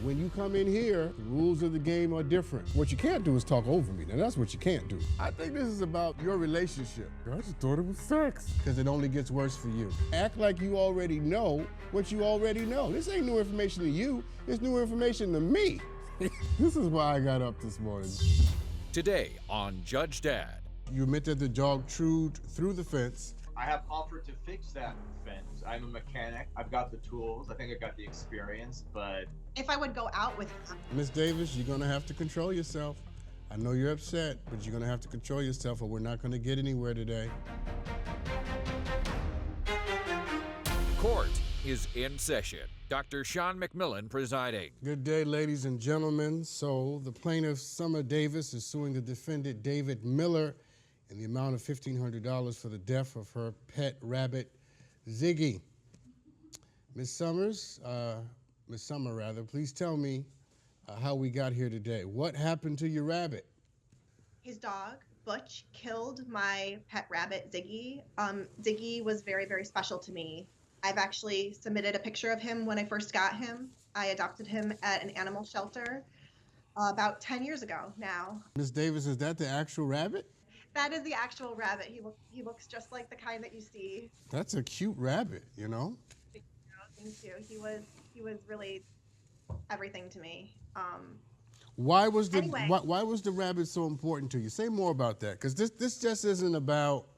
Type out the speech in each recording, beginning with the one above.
When you come in here, the rules of the game are different. What you can't do is talk over me. Now, that's what you can't do. I think this is about your relationship. I just thought it was sex. Because it only gets worse for you. Act like you already know what you already know. This ain't new information to you. It's new information to me. This is why I got up this morning. Today on Judge Dad. You admit that the dog chewed through the fence. I have offered to fix that fence. I'm a mechanic. I've got the tools. I think I've got the experience, but... If I would go out with him. Miss Davis, you're gonna have to control yourself. I know you're upset, but you're gonna have to control yourself or we're not gonna get anywhere today. Court is in session. Dr. Sean McMillan presiding. Good day, ladies and gentlemen. So the plaintiff, Summer Davis, is suing the defendant, David Miller, in the amount of $1,500 for the death of her pet rabbit, Ziggy. Miss Summer, please tell me how we got here today. What happened to your rabbit? His dog, Butch, killed my pet rabbit, Ziggy. Ziggy was very, very special to me. I've actually submitted a picture of him when I first got him. I adopted him at an animal shelter about 10 years ago now. Miss Davis, is that the actual rabbit? That is the actual rabbit. He looks just like the kind that you see. That's a cute rabbit, you know? Thank you. He was really everything to me. Why was the Anyway. why was the rabbit so important to you? Say more about that, because this just isn't about,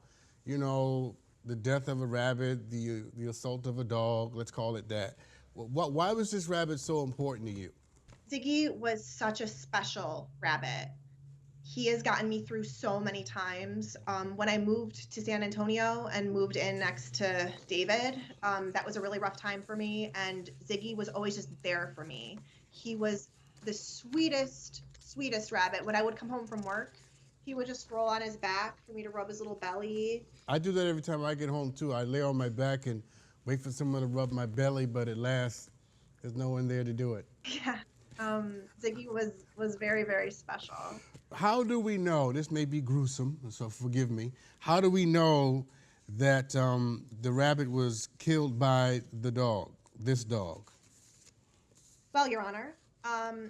you know, the death of a rabbit, the assault of a dog. Let's call it that. Why was this rabbit so important to you? Ziggy was such a special rabbit. He has gotten me through so many times. When I moved to San Antonio and moved in next to David, that was a really rough time for me, and Ziggy was always just there for me. He was the sweetest rabbit. When I would come home from work, he would just roll on his back for me to rub his little belly. I do that every time I get home, too. I lay on my back and wait for someone to rub my belly, but at last, there's no one there to do it. Yeah. Ziggy was very, very special. How do we know, this may be gruesome, so forgive me, how do we know that the rabbit was killed by the dog, this dog? Well, Your Honor,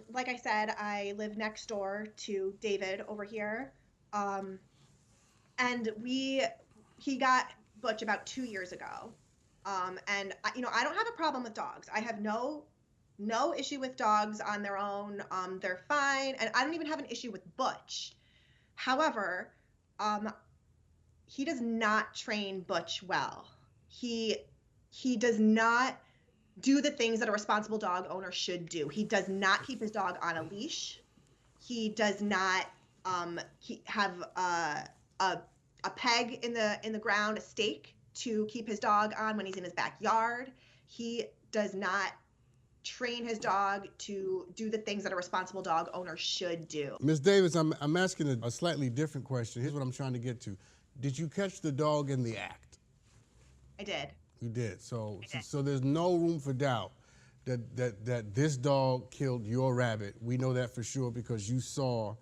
like I said, I live next door to David over here. And he got Butch about 2 years ago. And I don't have a problem with dogs. I have no issue with dogs on their own. They're fine. And I don't even have an issue with Butch. However, he does not train Butch well. He does not do the things that a responsible dog owner should do. He does not keep his dog on a leash. He does not have a peg in the ground, a stake to keep his dog on when he's in his backyard. He does not train his dog to do the things that a responsible dog owner should do. Ms. Davis, I'm asking a slightly different question. Here's what I'm trying to get to. Did you catch the dog in the act? I did. You did. So there's no room for doubt that this dog killed your rabbit. We know that for sure because you saw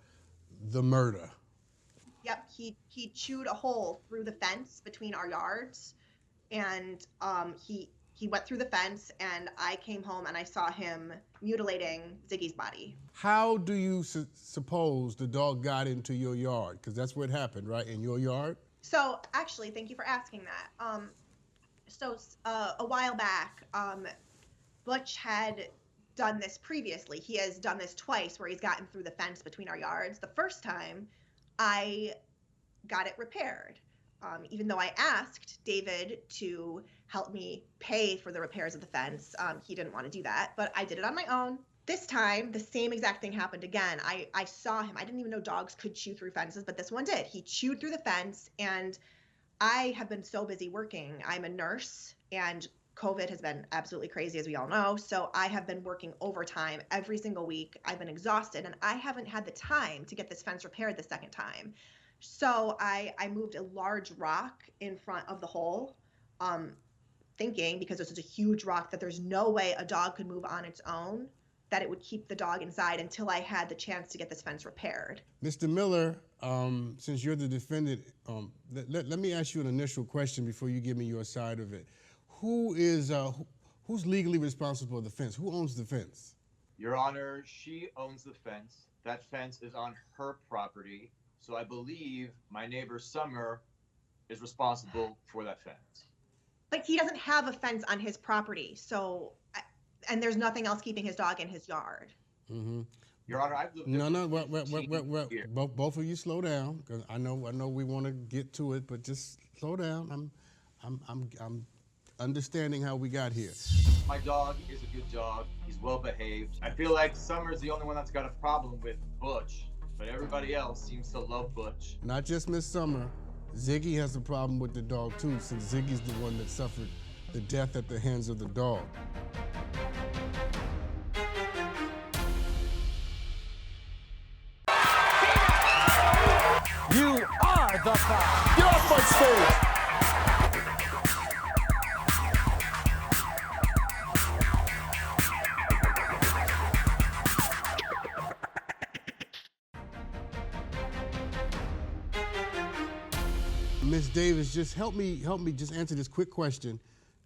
the murder. Yep, he chewed a hole through the fence between our yards, and he went through the fence, and I came home and I saw him mutilating Ziggy's body. How do you suppose the dog got into your yard? Because that's what happened, right? In your yard? So actually, thank you for asking that. A while back, Butch had done this previously. He has done this twice where he's gotten through the fence between our yards. The first time, I got it repaired. Even though I asked David to help me pay for the repairs of the fence, he didn't want to do that, but I did it on my own. This time, the same exact thing happened again. I saw him. I didn't even know dogs could chew through fences, but this one did. He chewed through the fence, and I have been so busy working. I'm a nurse, and COVID has been absolutely crazy, as we all know, so I have been working overtime every single week. I've been exhausted, and I haven't had the time to get this fence repaired the second time. So I moved a large rock in front of the hole, thinking, because this is a huge rock, that there's no way a dog could move on its own, that it would keep the dog inside until I had the chance to get this fence repaired. Mr. Miller, since you're the defendant, let me ask you an initial question before you give me your side of it. Who's legally responsible for the fence? Who owns the fence? Your Honor, she owns the fence. That fence is on her property. So I believe my neighbor Summer is responsible for that fence. But he doesn't have a fence on his property, and there's nothing else keeping his dog in his yard. Mm-hmm. Your Honor, I've lived No. Both of you slow down, because I know we want to get to it, but just slow down. I'm understanding how we got here. My dog is a good dog. He's well behaved. I feel like Summer's the only one that's got a problem with Butch, but everybody else seems to love Butch. Not just Miss Summer. Ziggy has a problem with the dog too, since Ziggy's the one that suffered the death at the hands of the dog. You are the foul. Get off my stage! Miss Davis, just help me just answer this quick question.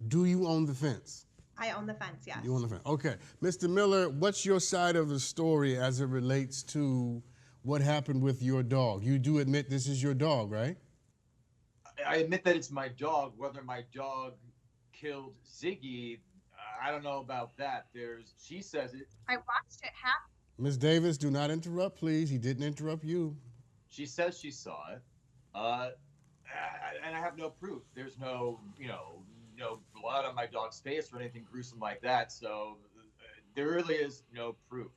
Do you own the fence? I own the fence, yes. You own the fence. Okay. Mr. Miller, what's your side of the story as it relates to what happened with your dog? You do admit this is your dog, right? I admit that it's my dog. Whether my dog killed Ziggy, I don't know about that. She says it. I watched it happen. Ms. Davis, do not interrupt, please. He didn't interrupt you. She says she saw it. And I have no proof. There's no blood on my dog's face or anything gruesome like that. So there really is no proof.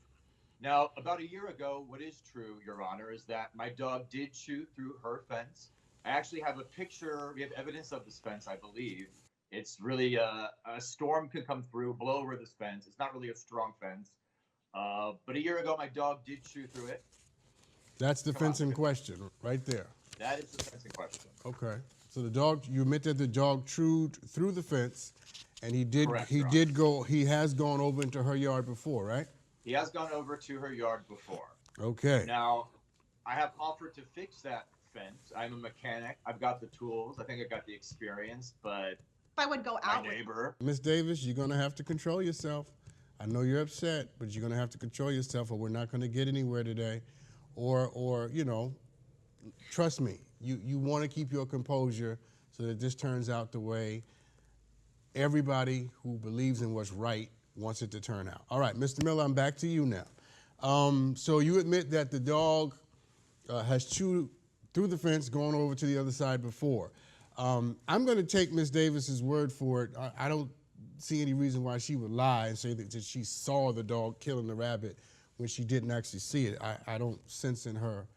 Now, about a year ago, what is true, Your Honor, is that my dog did chew through her fence. I actually have a picture. We have evidence of this fence, I believe. It's really a storm can come through, blow over this fence. It's not really a strong fence. But a year ago, my dog did chew through it. That's the fence in question, right there. That is the fence in question. Okay. So the dog, you admit that the dog chewed through the fence, and he has gone over into her yard before, right? He has gone over to her yard before. Okay. Now, I have offered to fix that fence. I'm a mechanic. I've got the tools. I think I've got the experience, but If I would go out my neighbor. Miss Davis, you're going to have to control yourself. I know you're upset, but you're going to have to control yourself, or we're not going to get anywhere today. Or trust me, you want to keep your composure so that this turns out the way everybody who believes in what's right wants it to turn out. All right, Mr. Miller, I'm back to you now. So you admit that the dog has chewed through the fence, going over to the other side before. I'm going to take Miss Davis's word for it. I don't see any reason why she would lie and say that she saw the dog killing the rabbit when she didn't actually see it. I don't sense in her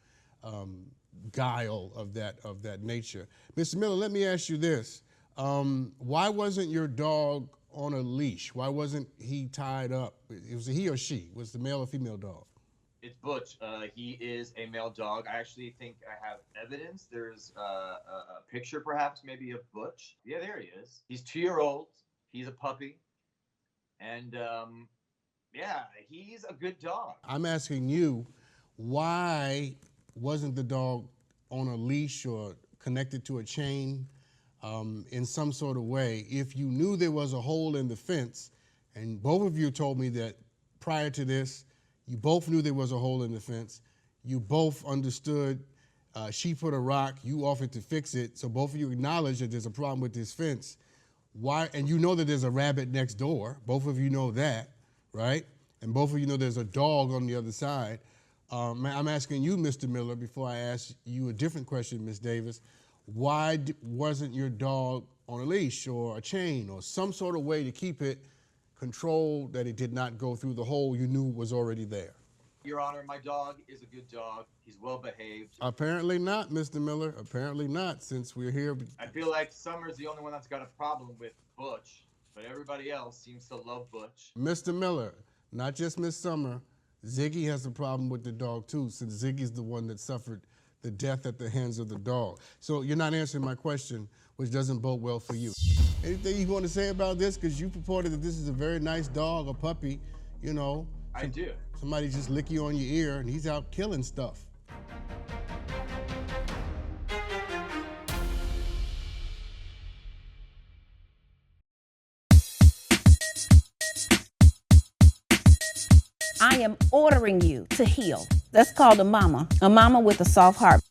guile of that nature. Mr. Miller, let me ask you this. Why wasn't your dog on a leash? Why wasn't he tied up? It was a he or she? Was the male or female dog? It's Butch. He is a male dog. I actually think I have evidence. There's a picture, perhaps, maybe of Butch. Yeah, there he is. He's 2-year-old. He's a puppy. And, yeah, he's a good dog. I'm asking you, why wasn't the dog on a leash or connected to a chain in some sort of way? If you knew there was a hole in the fence, and both of you told me that prior to this, you both knew there was a hole in the fence, you both understood she put a rock, you offered to fix it, so both of you acknowledge that there's a problem with this fence. Why? And you know that there's a rabbit next door. Both of you know that, right? And both of you know there's a dog on the other side. I'm asking you, Mr. Miller, before I ask you a different question, Ms. Davis, why wasn't your dog on a leash or a chain or some sort of way to keep it controlled that it did not go through the hole you knew was already there? Your Honor, my dog is a good dog. He's well behaved. Apparently not, Mr. Miller. Apparently not, since we're here. I feel like Summer's the only one that's got a problem with Butch, but everybody else seems to love Butch. Mr. Miller, not just Miss Summer, Ziggy has a problem with the dog too, since Ziggy's the one that suffered the death at the hands of the dog. So you're not answering my question, which doesn't bode well for you. Anything you want to say about this? Because you purported that this is a very nice dog, a puppy, you know. I do. Somebody just lick you on your ear and he's out killing stuff. I am ordering you to heal. That's called a mama with a soft heart.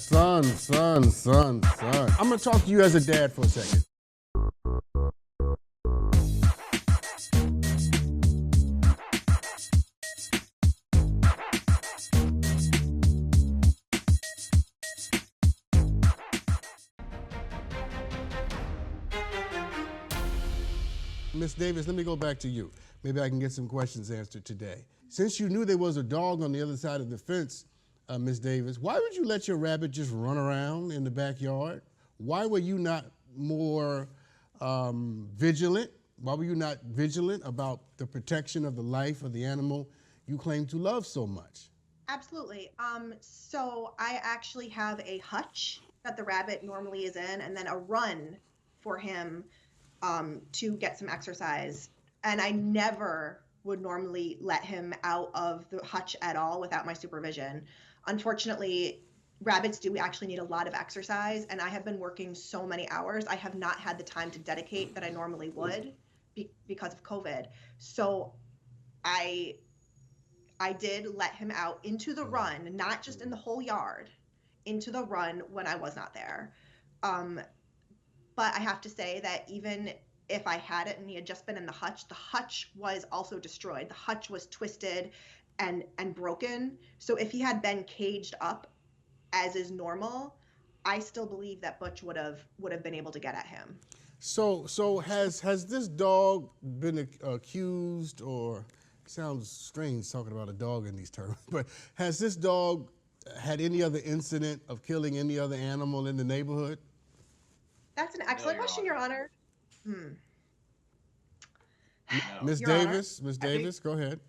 Son. I'm gonna talk to you as a dad for a second. Miss Davis, let me go back to you. Maybe I can get some questions answered today. Since you knew there was a dog on the other side of the fence, Miss Davis, why would you let your rabbit just run around in the backyard? Why were you not more vigilant? Why were you not vigilant about the protection of the life of the animal you claim to love so much? Absolutely. So I actually have a hutch that the rabbit normally is in, and then a run for him to get some exercise. And I never would normally let him out of the hutch at all without my supervision. Unfortunately, rabbits do actually need a lot of exercise, and I have been working so many hours. I have not had the time to dedicate that I normally would because of COVID. So I did let him out into the run, not just in the whole yard, into the run when I was not there. But I have to say that even if I had it and he had just been in the hutch was also destroyed. The hutch was twisted and broken. So if he had been caged up as is normal, I still believe that Butch would have been able to get at him. So has this dog been accused, or sounds strange talking about a dog in these terms, but has this dog had any other incident of killing any other animal in the neighborhood? That's an excellent question, Your Honor. Ms. Davis, go ahead.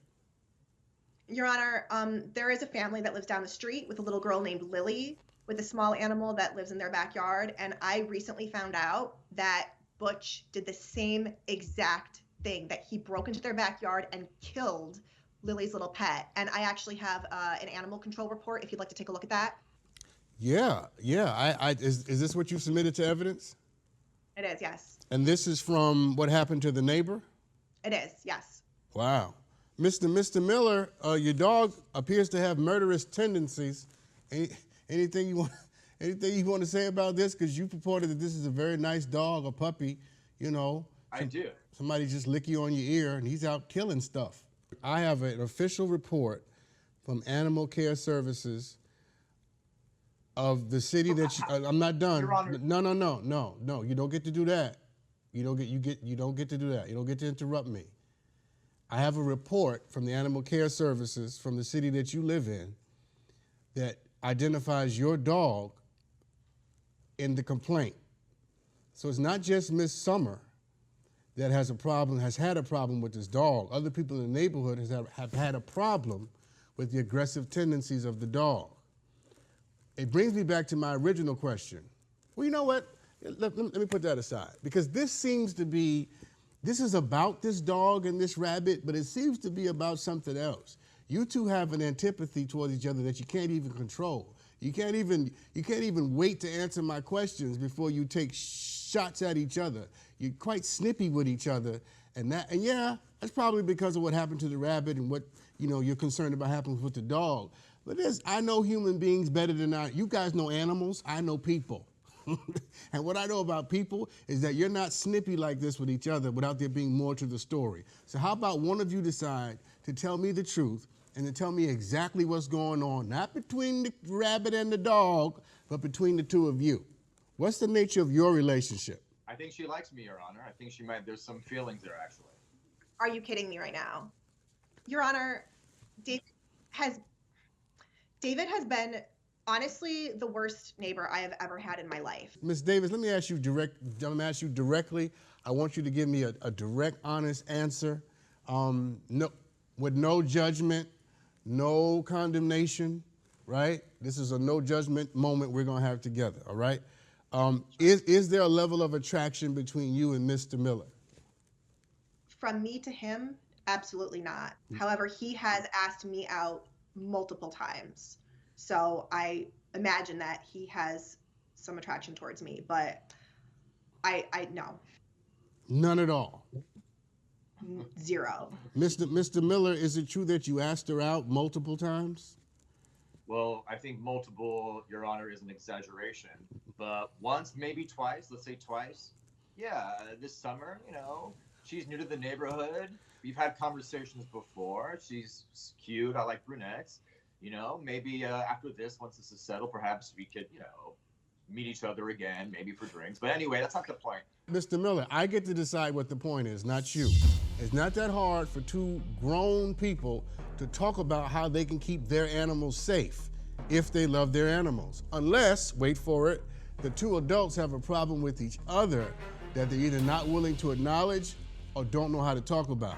Your Honor, there is a family that lives down the street with a little girl named Lily with a small animal that lives in their backyard. And I recently found out that Butch did the same exact thing, that he broke into their backyard and killed Lily's little pet. And I actually have an animal control report if you'd like to take a look at that. Yeah. Is this what you submitted to evidence? It is, yes. And this is from what happened to the neighbor? It is, yes. Wow. Mr. Miller, your dog appears to have murderous tendencies. Anything you want to say about this? Because you purported that this is a very nice dog, a puppy, you know. I do. Somebody just lick you on your ear and he's out killing stuff. I have an official report from Animal Care Services of the city that I'm not done. Your Honor. No. You don't get to do that. You don't get to do that. You don't get to interrupt me. I have a report from the Animal Care Services from the city that you live in that identifies your dog in the complaint. So it's not just Miss Summer that has had a problem with this dog. Other people in the neighborhood have had a problem with the aggressive tendencies of the dog. It brings me back to my original question. Well, you know what? Let me put that aside, because this is about this dog and this rabbit, but it seems to be about something else. You two have an antipathy towards each other that you can't even control. You can't even wait to answer my questions before you take shots at each other. You're quite snippy with each other, and yeah, that's probably because of what happened to the rabbit and what you're concerned about happens with the dog. But I know human beings better than you guys know animals. I know people. And what I know about people is that you're not snippy like this with each other without there being more to the story. So how about one of you decide to tell me the truth and to tell me exactly what's going on, not between the rabbit and the dog, but between the two of you. What's the nature of your relationship? I think she likes me, Your Honor. I think there's some feelings there, actually. Are you kidding me right now? Your Honor, David has been honestly the worst neighbor I have ever had in my life. Ms. Davis, let me ask you directly. I want you to give me a direct, honest answer. With no judgment, no condemnation, right? This is a no judgment moment we're gonna have together, all right? Is there a level of attraction between you and Mr. Miller? From me to him, absolutely not. However, he has asked me out multiple times. So I imagine that he has some attraction towards me, but I no. None at all. Zero. Mr. Miller, is it true that you asked her out multiple times? Well, I think multiple, Your Honor, is an exaggeration, but once, maybe twice, let's say twice. Yeah, this summer, she's new to the neighborhood. We've had conversations before. She's cute. I like brunettes. Maybe after this, once this is settled, perhaps we could, meet each other again, maybe for drinks. But anyway, that's not the point. Mr. Miller, I get to decide what the point is, not you. It's not that hard for two grown people to talk about how they can keep their animals safe if they love their animals. Unless, wait for it, the two adults have a problem with each other that they're either not willing to acknowledge or don't know how to talk about.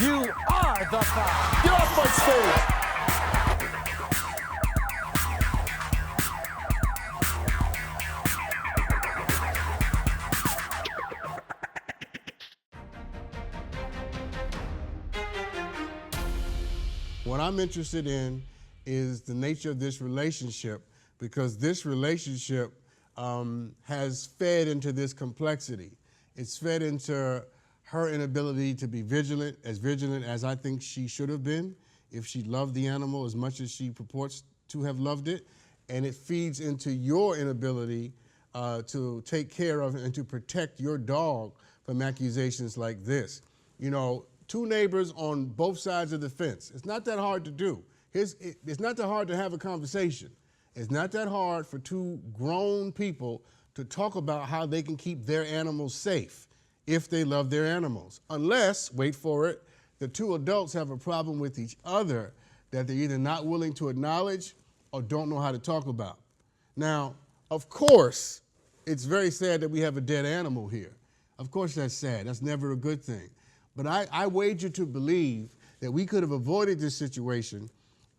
You are the foul. Get off my stage! What I'm interested in is the nature of this relationship, because this relationship has fed into this complexity. It's fed into her inability to be vigilant as I think she should have been if she loved the animal as much as she purports to have loved it. And it feeds into your inability to take care of and to protect your dog from accusations like this. Two neighbors on both sides of the fence. It's not that hard to do. It's not that hard to have a conversation. It's not that hard for two grown people to talk about how they can keep their animals safe if they love their animals. Unless, wait for it, the two adults have a problem with each other that they're either not willing to acknowledge or don't know how to talk about. Now, of course, it's very sad that we have a dead animal here. Of course that's sad. That's never a good thing. But I wager to believe that we could have avoided this situation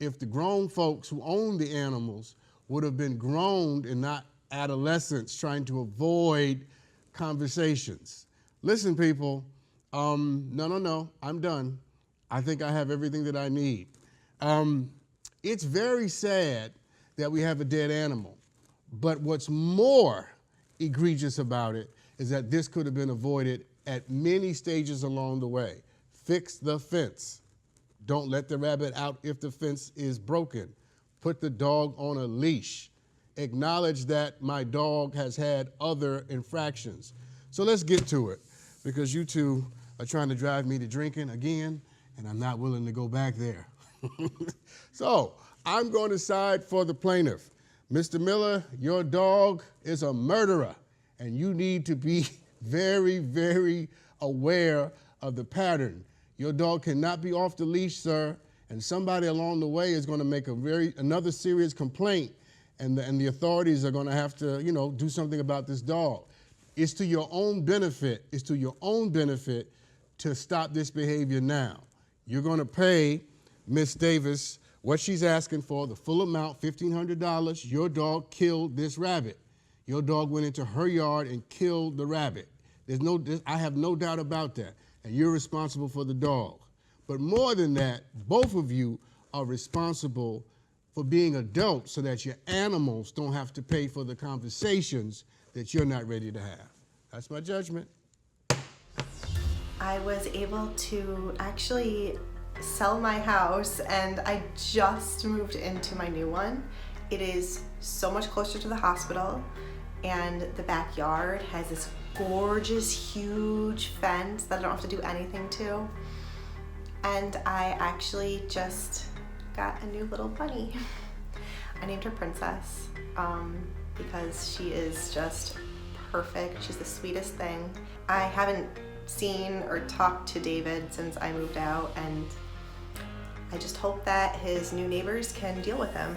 if the grown folks who own the animals would have been grown and not adolescents trying to avoid conversations. Listen, people, no, I'm done. I think I have everything that I need. It's very sad that we have a dead animal, but what's more egregious about it is that this could have been avoided at many stages along the way. Fix the fence. Don't let the rabbit out if the fence is broken. Put the dog on a leash. Acknowledge that my dog has had other infractions. So let's get to it, because you two are trying to drive me to drinking again, and I'm not willing to go back there. So I'm going to side for the plaintiff. Mr. Miller, your dog is a murderer, and you need to be very, very aware of the pattern. Your dog cannot be off the leash, sir, and somebody along the way is going to make another serious complaint, and the authorities are going to have to, do something about this dog. It's to your own benefit. It's to your own benefit to stop this behavior now. You're going to pay Miss Davis what she's asking for, the full amount, $1,500. Your dog killed this rabbit. Your dog went into her yard and killed the rabbit. I have no doubt about that. And you're responsible for the dog. But more than that, both of you are responsible for being adults so that your animals don't have to pay for the conversations that you're not ready to have. That's my judgment. I was able to actually sell my house, and I just moved into my new one. It is so much closer to the hospital, and the backyard has this gorgeous, huge fence that I don't have to do anything to. And I actually just got a new little bunny. I named her Princess because she is just perfect. She's the sweetest thing. I haven't seen or talked to David since I moved out, and I just hope that his new neighbors can deal with him.